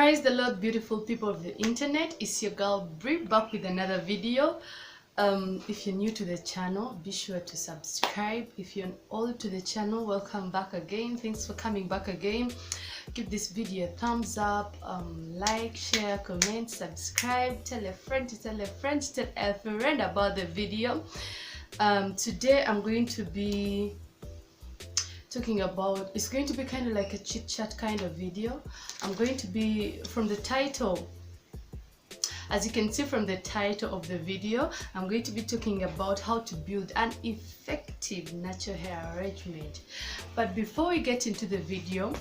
Praise the Lord, beautiful people of the internet. It's your girl Brie back with another video. If you're new to the channel, be sure to subscribe. If you're old to the channel, welcome back again. Thanks for coming back again. Give this video a thumbs up, like, share, comment, subscribe, tell a friend to tell a friend to tell a friend about the video. Today I'm going to be talking about, it's going to be kind of like a chit chat kind of video. I'm going to be, from the title, as you can see from the title of the video, I'm going to be talking about how to build an effective natural hair arrangement. But before we get into the video,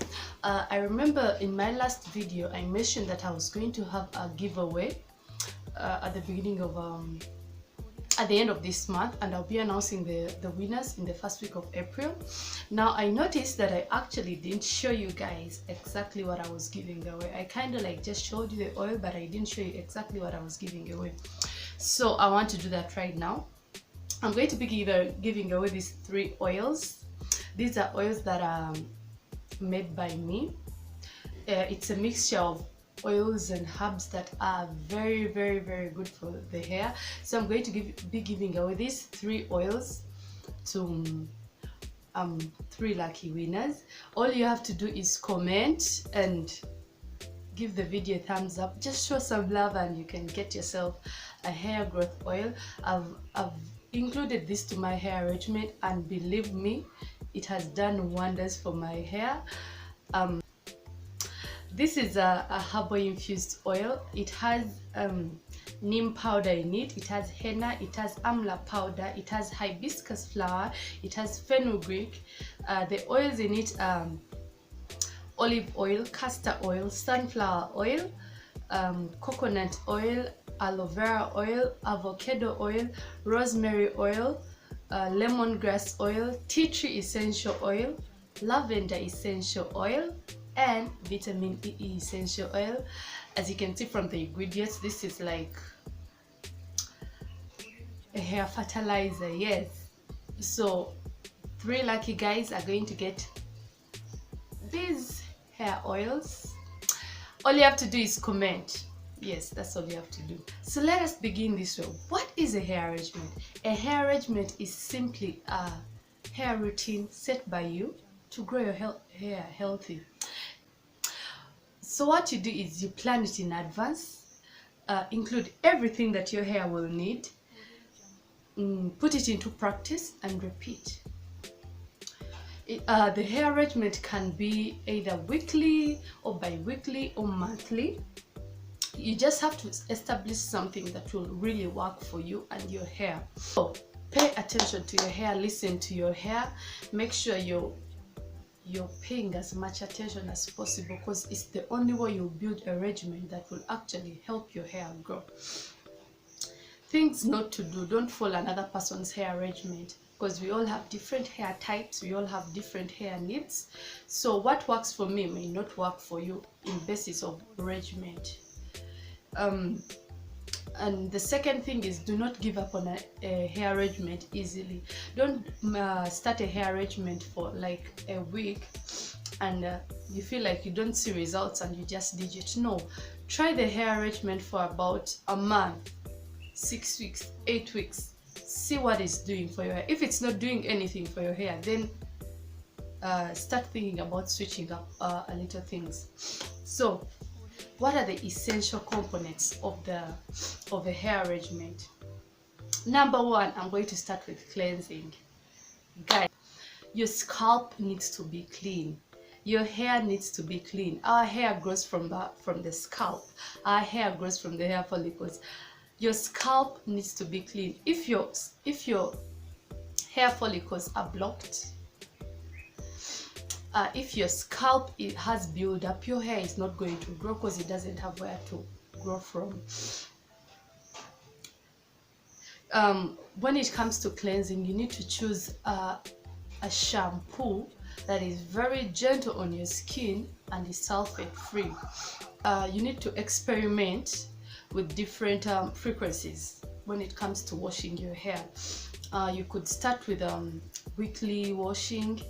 I remember in my last video I mentioned that I was going to have a giveaway at the beginning of at the end of this month, and I'll be announcing the winners in the first week of April. Now I noticed that I actually didn't show you guys exactly what I was giving away. I kind of like just showed you the oil, but I didn't show you exactly what I was giving away. So I want to do that right now. I'm going to be giving away these 3 oils. These are oils that are made by me. It's a mixture of oils and herbs that are very good for the hair. So I'm going to be giving away these 3 oils to 3 lucky winners. All you have to do is comment and give the video a thumbs up. Just show some love and you can get yourself a hair growth oil. I've included this to my hair arrangement, and believe me, it has done wonders for my hair. This is a herbal infused oil. It has neem powder in it, it has henna, it has amla powder, it has hibiscus flower, it has fenugreek. The oils in it olive oil, castor oil, sunflower oil, coconut oil, aloe vera oil, avocado oil, rosemary oil, lemongrass oil, tea tree essential oil, lavender essential oil, and vitamin E essential oil. As you can see from the ingredients, this is like a hair fertilizer. Yes, so 3 lucky guys are going to get these hair oils. All you have to do is comment. Yes, that's all you have to do. So let us begin this way. What is a hair arrangement? A hair arrangement is simply a hair routine set by you to grow your hair healthy. So what you do is you plan it in advance, include everything that your hair will need, put it into practice and repeat. The hair arrangement can be either weekly or bi-weekly or monthly. You just have to establish something that will really work for you and your hair. So pay attention to your hair, listen to your hair, make sure you're paying as much attention as possible, because it's the only way you'll build a regimen that will actually help your hair grow. Things not to do: don't follow another person's hair arrangement, because we all have different hair types, we all have different hair needs. So what works for me may not work for you in basis of regimen. And the second thing is, do not give up on a hair arrangement easily. Don't start a hair arrangement for like a week and you feel like you don't see results and you just ditch it. No, try the hair arrangement for about a month, 6 weeks, 8 weeks. See what it's doing for your hair. If it's not doing anything for your hair, then start thinking about switching up a little things. So what are the essential components of a hair arrangement? Number 1, I'm going to start with cleansing. Guys, your scalp needs to be clean. Your hair needs to be clean. Our hair grows from the scalp. Our hair grows from the hair follicles. Your scalp needs to be clean. If your hair follicles are blocked, if your scalp has build up, your hair is not going to grow because it doesn't have where to grow from. When it comes to cleansing, you need to choose a shampoo that is very gentle on your skin and is sulfate free. You need to experiment with different frequencies when it comes to washing your hair. You could start with weekly washing,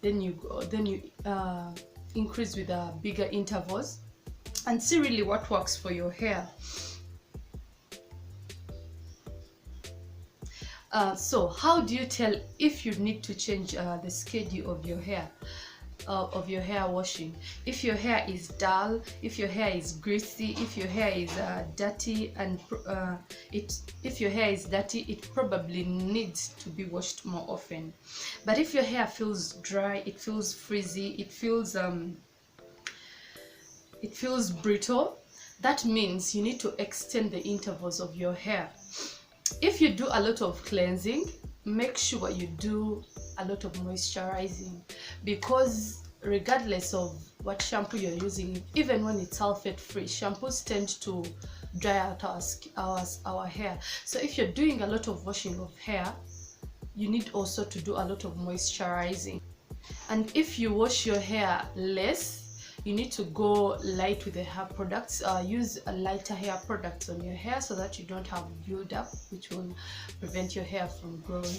then you increase with bigger intervals. and see really what works for your hair. So how do you tell if you need to change the schedule of your hair? Of your hair washing? If your hair is dull, if your hair is greasy, if your hair is dirty, and if your hair is dirty, it probably needs to be washed more often. But if your hair feels dry, it feels frizzy, it feels brittle, that means you need to extend the intervals of your hair. If you do a lot of cleansing, make sure you do a lot of moisturizing, because regardless of what shampoo you're using, even when it's sulfate free, shampoos tend to dry out our hair. So if you're doing a lot of washing of hair, you need also to do a lot of moisturizing. And if you wash your hair less, you need to go light with the hair products. Use a lighter hair products on your hair so that you don't have build-up, which will prevent your hair from growing.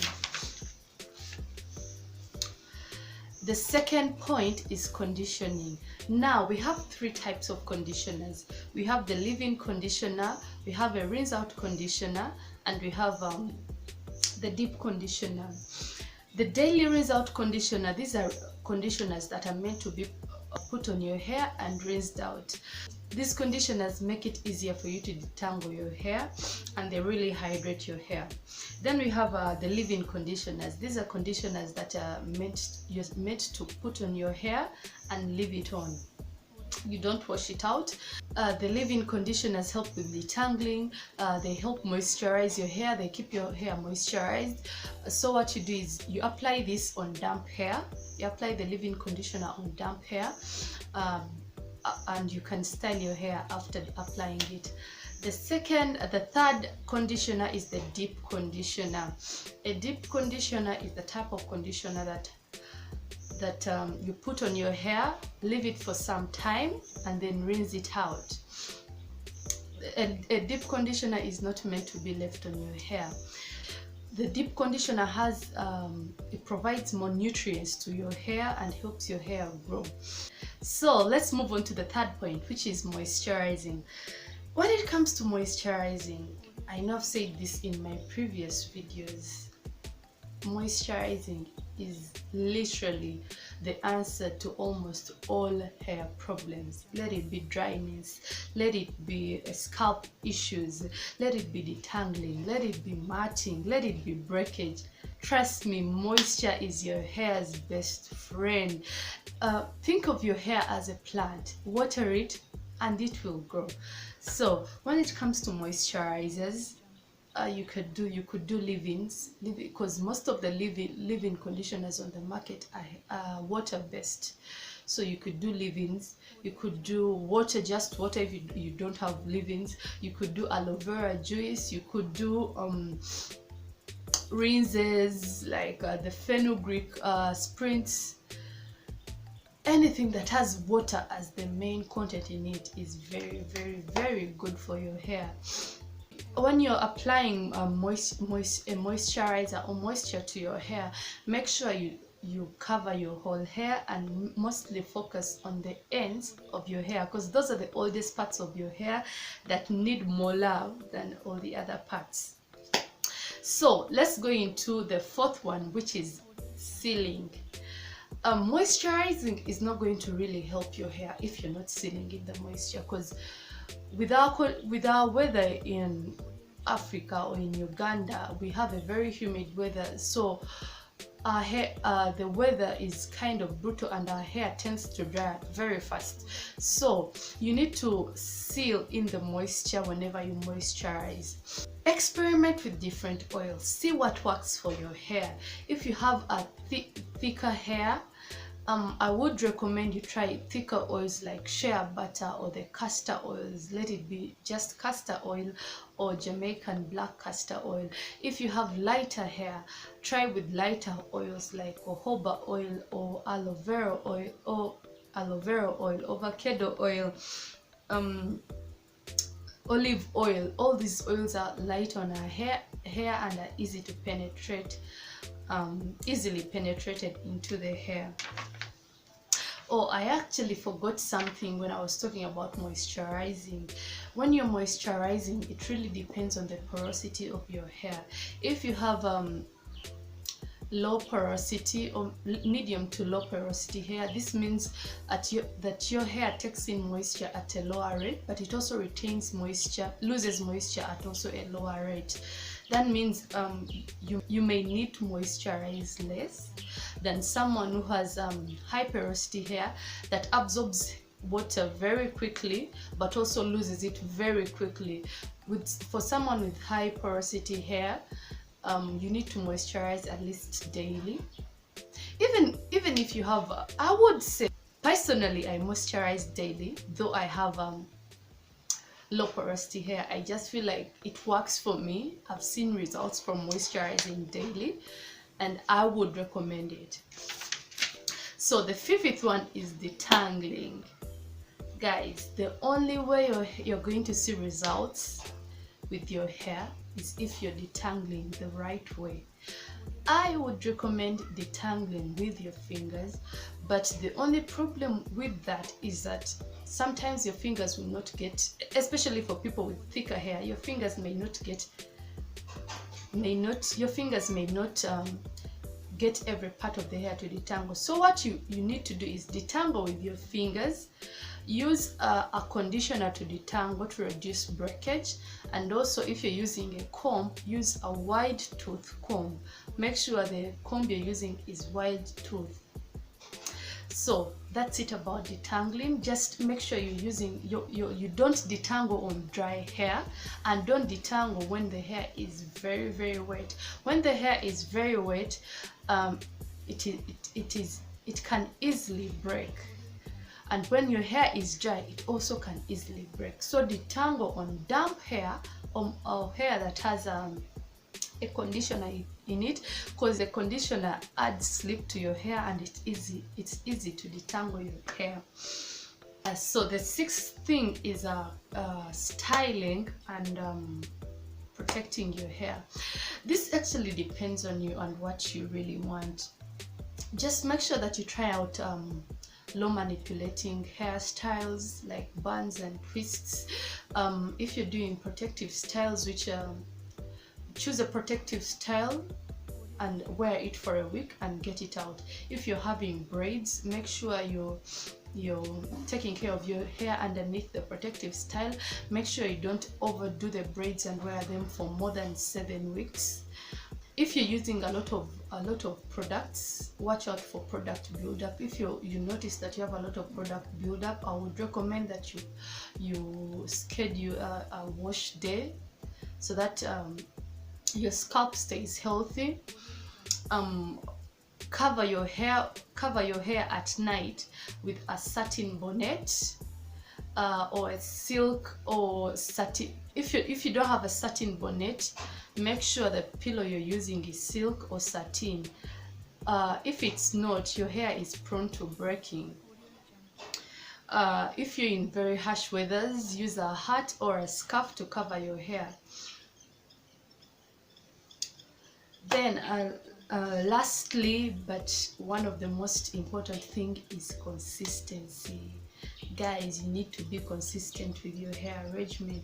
The second point is conditioning. Now we have three types of conditioners. We have the leave-in conditioner, we have a rinse-out conditioner, and we have the deep conditioner. The daily rinse-out conditioner, these are conditioners that are meant to be put on your hair and rinsed out. These conditioners make it easier for you to detangle your hair, and they really hydrate your hair. Then we have the leave-in conditioners. These are conditioners that are meant to put on your hair and leave it on. You don't wash it out. The leave-in conditioners help with detangling. They help moisturize your hair. They keep your hair moisturized. So what you do is you apply this on damp hair. You apply the leave-in conditioner on damp hair, and you can style your hair after applying it. The third conditioner is the deep conditioner. A deep conditioner is the type of conditioner that you put on your hair, leave it for some time, and then rinse it out. A deep conditioner is not meant to be left on your hair. The deep conditioner it provides more nutrients to your hair and helps your hair grow. So let's move on to the third point, which is moisturizing. When it comes to moisturizing, I know I've said this in my previous videos, moisturizing is literally the answer to almost all hair problems. Let it be dryness, let it be scalp issues, let it be detangling, let it be matting, let it be breakage. Trust me, moisture is your hair's best friend. Think of your hair as a plant. Water it and it will grow. So when it comes to moisturizers, you could do leave-ins, because most of the leave-in conditioners on the market are water based. So you could do leave-ins, you could do water, just water if you don't have leave-ins. You could do aloe vera juice, you could do rinses like the fenugreek sprints. Anything that has water as the main content in it is very, very, very good for your hair. When you're applying a moisturizer or moisture to your hair, make sure you cover your whole hair and mostly focus on the ends of your hair, because those are the oldest parts of your hair that need more love than all the other parts. So let's go into the fourth one, which is sealing. Moisturizing is not going to really help your hair if you're not sealing in the moisture, because with our weather in Africa or in Uganda, we have a very humid weather, so our hair, the weather is kind of brutal and our hair tends to dry very fast. So you need to seal in the moisture whenever you moisturize. Experiment with different oils, see what works for your hair. If you have a thicker hair, I would recommend you try thicker oils like shea butter or the castor oils. Let it be just castor oil or Jamaican black castor oil. If you have lighter hair, try with lighter oils like jojoba oil or aloe vera oil, avocado oil, olive oil. All these oils are light on our hair and are easy to penetrate, easily penetrated into the hair. Oh, I actually forgot something when I was talking about moisturizing. When you're moisturizing, it really depends on the porosity of your hair. If you have low porosity or medium to low porosity hair, this means that your hair takes in moisture at a lower rate, but it also retains moisture, loses moisture at also a lower rate. That means you may need to moisturize less than someone who has high porosity hair that absorbs water very quickly but also loses it very quickly. For someone with high porosity hair, you need to moisturize at least daily. Even if you have, I would say personally I moisturize daily, though I have low porosity hair. I just feel like it works for me. I've seen results from moisturizing daily, and I would recommend it. So the fifth one is detangling. Guys, the only way you're going to see results with your hair is if you're detangling the right way. I would recommend detangling with your fingers, but the only problem with that is that sometimes your fingers will not get, especially for people with thicker hair, your fingers may not get every part of the hair to detangle. So what you need to do is detangle with your fingers. Use a conditioner to detangle to reduce breakage, and also if you're using a comb, use a wide tooth comb. Make sure the comb you're using is wide tooth. So that's it about detangling. Just make sure you're using you don't detangle on dry hair, and don't detangle when the hair is very, very wet. When the hair is very wet, it can easily break. And when your hair is dry, it also can easily break. So detangle on damp hair or hair that has a conditioner in it, because the conditioner adds slip to your hair and it's easy to detangle your hair. So the sixth thing is styling and protecting your hair. This actually depends on you and what you really want. Just make sure that you try out low manipulating hairstyles like buns and twists. If you're doing protective styles, choose a protective style and wear it for a week and get it out. If you're having braids, make sure you're taking care of your hair underneath the protective style. Make sure you don't overdo the braids and wear them for more than 7 weeks. If you're using a lot of products, watch out for product buildup. If you notice that you have a lot of product buildup, I would recommend that you schedule a wash day so that your scalp stays healthy. Cover your hair at night with a satin bonnet or a silk or satin. If you don't have a satin bonnet, make sure the pillow you're using is silk or satin. If it's not, your hair is prone to breaking. If you're in very harsh weathers, use a hat or a scarf to cover your hair. Then lastly, but one of the most important thing is consistency. Guys, you need to be consistent with your hair regimen.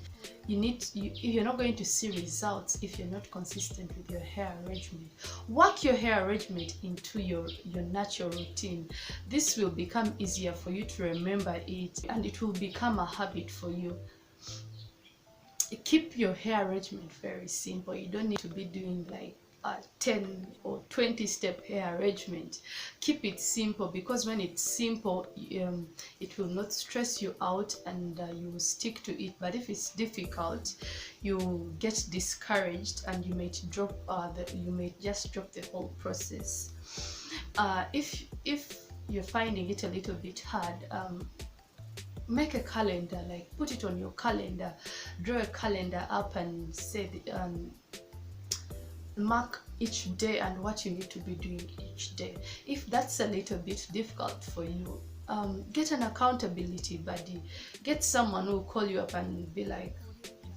You're not going to see results if you're not consistent with your hair regimen. Work your hair regimen into your natural routine. This will become easier for you to remember it, and it will become a habit for you. Keep your hair regimen very simple. You don't need to be doing like a 10 or 20 step hair arrangement. Keep it simple, because when it's simple, it will not stress you out and you will stick to it. But if it's difficult, you get discouraged and you may just drop the whole process. If you're finding it a little bit hard, make a calendar, like put it on your calendar, draw a calendar up and say mark each day and what you need to be doing each day. If that's a little bit difficult for you, get an accountability buddy. Get someone who will call you up and be like,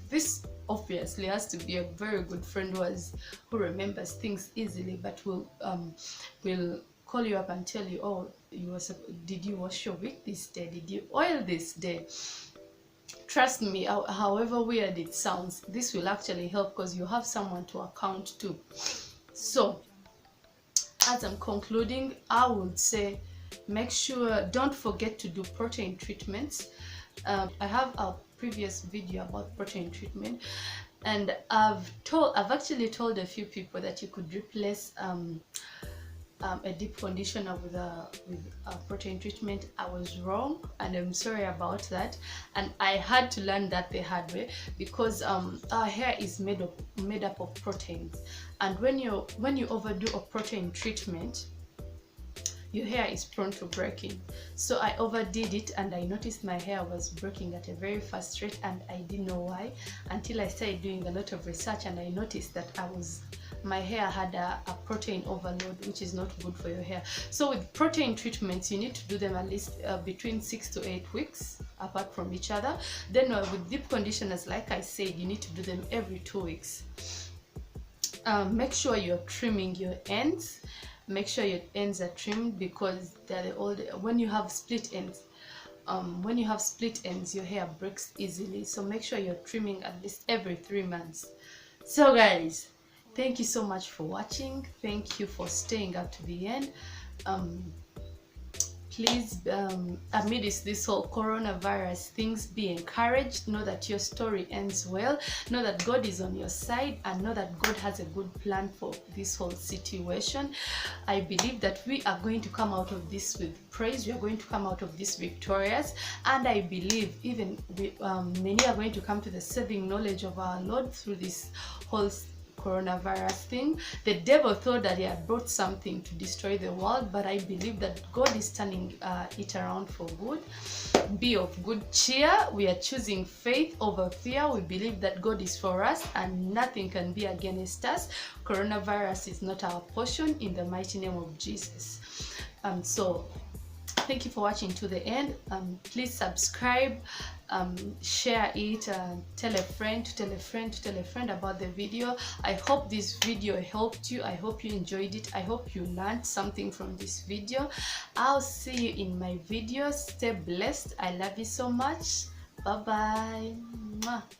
this obviously has to be a very good friend who remembers things easily, but will call you up and tell you, oh, did you wash your wig this day? Did you oil this day? Trust me, however weird it sounds, this will actually help because you have someone to account to. So as I'm concluding, I would say make sure, don't forget to do protein treatments. I have a previous video about protein treatment, and I've actually told a few people that you could replace a deep conditioner with a protein treatment. I was wrong, and I'm sorry about that, and I had to learn that the hard way, because our hair is made up of proteins, and when you overdo a protein treatment, your hair is prone to breaking. So I overdid it, and I noticed my hair was breaking at a very fast rate, and I didn't know why until I started doing a lot of research, and I noticed that my hair had a protein overload, which is not good for your hair. So with protein treatments, you need to do them at least between 6 to 8 weeks apart from each other. Then with deep conditioners, like I said, you need to do them every 2 weeks. Make sure you're trimming your ends. Make sure your ends are trimmed, because when you have split ends, your hair breaks easily. So make sure you're trimming at least every 3 months. So guys, thank you so much for watching. Thank you for staying up to the end. Please, amidst this whole coronavirus things, be encouraged. Know that your story ends well. Know that God is on your side, and know that God has a good plan for this whole situation. I believe that we are going to come out of this with praise. We are going to come out of this victorious, and I believe even many are going to come to the saving knowledge of our Lord through this whole coronavirus thing. The devil thought that he had brought something to destroy the world, but I believe that God is turning it around for good. Be of good cheer. We are choosing faith over fear. We believe that God is for us and nothing can be against us. Coronavirus is not our portion, in the mighty name of Jesus. So thank you for watching to the end. Please subscribe, share it, tell a friend to tell a friend to tell a friend about the video. I hope this video helped you. I hope you enjoyed it. I hope you learned something from this video. I'll see you in my videos. Stay blessed. I love you so much. Bye bye.